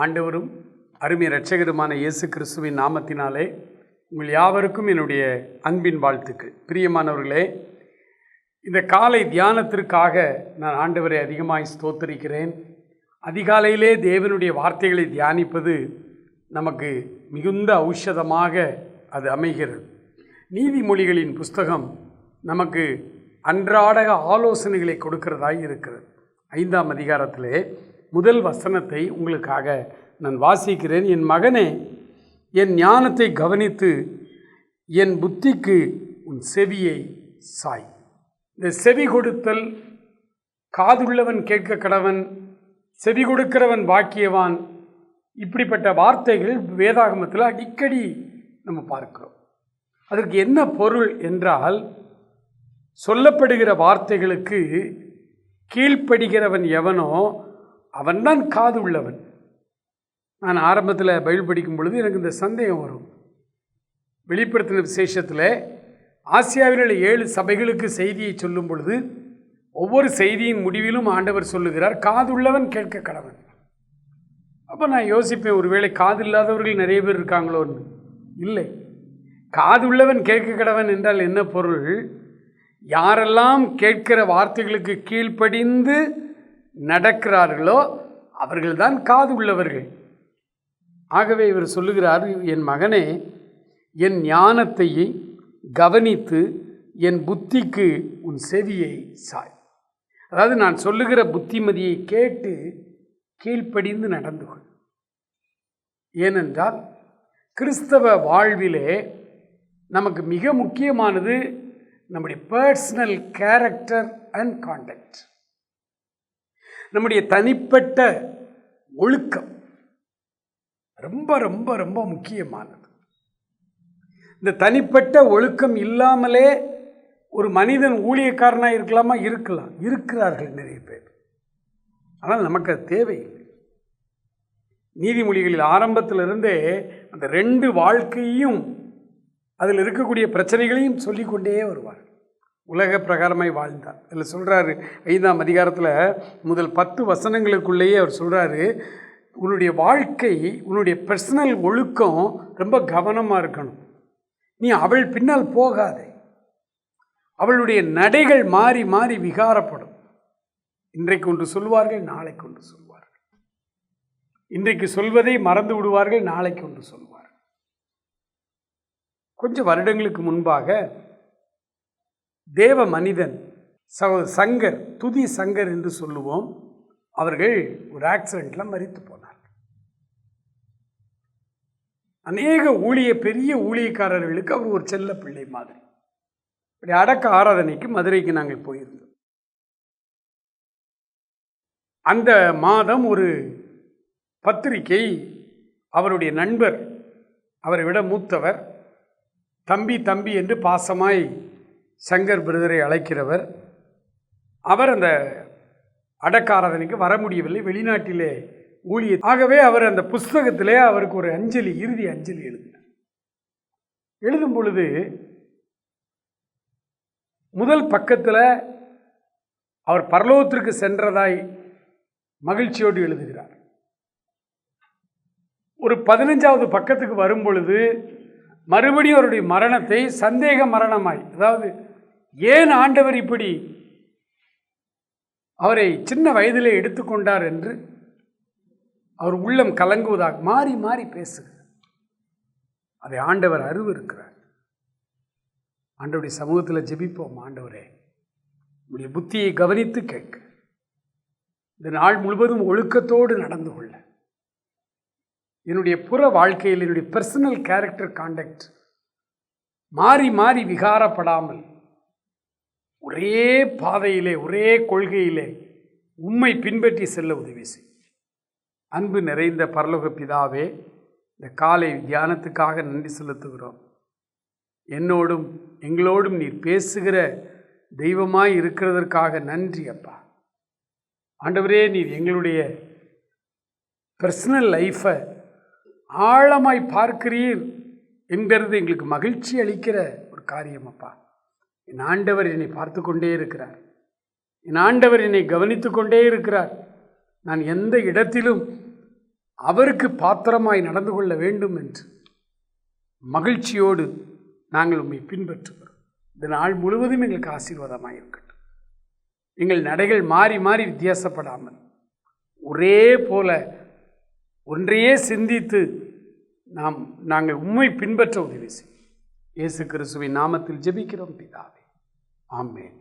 ஆண்டவரும் அருமை இரட்சகருமான இயேசு கிறிஸ்துவின் நாமத்தினாலே உங்கள் யாவருக்கும் என்னுடைய அன்பின் வாழ்த்துக்கள். பிரியமானவர்களே, இந்த காலை தியானத்திற்காக நான் ஆண்டவரை அதிகமாய் ஸ்தோத்திரிக்கிறேன். அதிகாலையிலே தேவனுடைய வார்த்தைகளை தியானிப்பது நமக்கு மிகுந்த ஔஷதமாக அது அமைகிறது. நீதிமொழிகளின் புஸ்தகம் நமக்கு அன்றாட ஆலோசனைகளை கொடுக்கிறதாய் இருக்கிறது. 5ஆம் அதிகாரத்திலே முதல் வசனத்தை உங்களுக்காக நான் வாசிக்கிறேன். என் மகனே, என் ஞானத்தை கவனித்து என் புத்திக்கு உன் செவியை சாய். இந்த செவி கொடுத்தல், காதுள்ளவன் கேட்க கடவன், செவி கொடுக்கிறவன் பாக்கியவான், இப்படிப்பட்ட வார்த்தைகள் வேதாகமத்தில் அடிக்கடி நம்ம பார்க்கிறோம். அதற்கு என்ன பொருள் என்றால், சொல்லப்படுகிற வார்த்தைகளுக்கு கீழ்ப்படுகிறவன் எவனோ அவன்தான் காது உள்ளவன். நான் ஆரம்பத்தில் பைபிள் படிக்கும் பொழுது எனக்கு இந்த சந்தேகம் வரும். வெளிப்படுத்தின விசேஷத்தில் ஆசியாவில் உள்ள 7 சபைகளுக்கு செய்தியை சொல்லும் பொழுது ஒவ்வொரு செய்தியின் முடிவிலும் ஆண்டவர் சொல்லுகிறார், காதுள்ளவன் கேட்க கடவன். அப்போ நான் யோசிப்பேன், ஒருவேளை காது இல்லாதவர்கள் நிறைய பேர் இருக்காங்களோன்னு. இல்லை, காது உள்ளவன் கேட்க கடவன் என்றால் என்ன பொருள்? யாரெல்லாம் கேட்கிற வார்த்தைகளுக்கு கீழ்ப்படிந்து நடக்கிறார்களோ அவர்கள்தான் காது உள்ளவர்கள். ஆகவே இவர் சொல்லுகிறார், என் மகனே, என் ஞானத்தை கவனித்து என் புத்திக்கு உன் செவியை சாய். அதாவது நான் சொல்லுகிற புத்திமதியை கேட்டு கீழ்ப்படிந்து நடந்து கொள். ஏனென்றால் கிறிஸ்தவ வாழ்விலே நமக்கு மிக முக்கியமானது நம்முடைய பர்சனல் கேரக்டர் அண்ட் கான்டக்ட், நம்முடைய தனிப்பட்ட ஒழுக்கம் ரொம்ப ரொம்ப ரொம்ப முக்கியமானது. இந்த தனிப்பட்ட ஒழுக்கம் இல்லாமலே ஒரு மனிதன் ஊழியக்காரனாக இருக்கலாமா? இருக்கிறார்கள் நிறைய பேர். ஆனால் நமக்கு அது தேவையில்லை. நீதிமொழிகளில் ஆரம்பத்திலிருந்தே அந்த 2 வாழ்க்கையும் அதில் இருக்கக்கூடிய பிரச்சனைகளையும் சொல்லிக்கொண்டே வருவார். உலக பிரகாரமாய் வாழ்ந்தார். அதில் சொல்கிறாரு, 5ஆம் அதிகாரத்தில் முதல் 10 வசனங்களுக்குள்ளேயே அவர் சொல்கிறாரு, உன்னுடைய வாழ்க்கை, உன்னுடைய பர்சனல் ஒழுக்கம் ரொம்ப கவனமாக இருக்கணும். நீ அவள் பின்னால் போகாதே. அவளுடைய நடைகள் மாறி மாறி விகாரப்படும். இன்றைக்கு ஒன்று சொல்வார்கள், நாளைக்கு ஒன்று சொல்வார்கள். இன்றைக்கு சொல்வதை மறந்து விடுவார்கள், நாளைக்கு ஒன்று சொல்வார்கள். கொஞ்சம் வருடங்களுக்கு முன்பாக தேவ மனிதன் சங்கர், துதி சங்கர் என்று சொல்லுவோம், அவர்கள் ஒரு ஆக்சிடென்ட்ல மரித்து போனார். அநேக பெரிய ஊழியக்காரர்களுக்கு அவர் ஒரு செல்ல பிள்ளை மாதிரி. அடக்க ஆராதனைக்கு மதுரைக்கு நாங்கள் போயிருந்தோம். அந்த மாதம் ஒரு பத்திரிகை, அவருடைய நண்பர், அவரை விட மூத்தவர், தம்பி தம்பி என்று பாசமாய் சங்கர் பிரதரை அழைக்கிறவர், அவர் அந்த அடக்காராதனைக்கு வர முடியவில்லை, வெளிநாட்டிலே ஊழிய. ஆகவே அவர் அந்த புஸ்தகத்திலே அவருக்கு ஒரு இறுதி அஞ்சலி எழுதினார். எழுதும் பொழுது முதல் பக்கத்தில் அவர் பரலோகத்திற்கு சென்றதாய் மகிழ்ச்சியோடு எழுதுகிறார். ஒரு 15வது பக்கத்துக்கு வரும் பொழுது மறுபடியும் அவருடைய மரணத்தை சந்தேக மரணமாய், அதாவது ஏன் ஆண்டவர் இப்படி அவரை சின்ன வயதிலே எடுத்துக்கொண்டார் என்று அவர் உள்ளம் கலங்குவதாக மாறி மாறி பேசுகிறார். அதை ஆண்டவர் அறிவிருக்கிறார். ஆண்டவருடைய சமூகத்தில் ஜெபிப்போம். ஆண்டவரே, உடைய புத்தியை கவனித்து கேட்க, இந்த நாள் முழுவதும் ஒழுக்கத்தோடு நடந்து கொள்ள, என்னுடைய புற வாழ்க்கையில் என்னுடைய பர்சனல் கேரக்டர் கான்டக்ட் மாறி மாறி விகாரப்படாமல் ஒரே பாதையிலே, ஒரே கொள்கையிலே உம்மை பின்பற்றி செல்ல உதவி செய். அன்பு நிறைந்த பரலோக பிதாவே, இந்த காலை தியானத்துக்காக நன்றி செலுத்துகிறோம். என்னோடும் எங்களோடும் நீர் பேசுகிற தெய்வமாய் இருக்கிறதற்காக நன்றி அப்பா. ஆண்டவரே, நீர் எங்களுடைய பர்சனல் லைஃப்பை ஆழமாய் பார்க்கிறீர் என்கிறது எங்களுக்கு மகிழ்ச்சி அளிக்கிற ஒரு காரியம் அப்பா. என் ஆண்டவர் என்னை பார்த்து கொண்டே இருக்கிறார். என் ஆண்டவர் என்னை கவனித்து கொண்டே இருக்கிறார். நான் எந்த இடத்திலும் அவருக்கு பாத்திரமாய் நடந்து கொள்ள வேண்டும் என்று மகிழ்ச்சியோடு நாங்கள் உம்மை பின்பற்றுகிறோம். இந்த நாள் முழுவதும் எங்களுக்கு ஆசீர்வாதமாக இருக்கட்டும். எங்கள் நடைகள் மாறி மாறி வித்தியாசப்படாமல் ஒரே போல ஒன்றையே சிந்தித்து நாங்கள் உம்மை பின்பற்ற உதவி செய்யும். இயேசு கிறிஸ்துவின் நாமத்தில் ஜெபிக்கிறோம் பிதாவே. ஆமென்.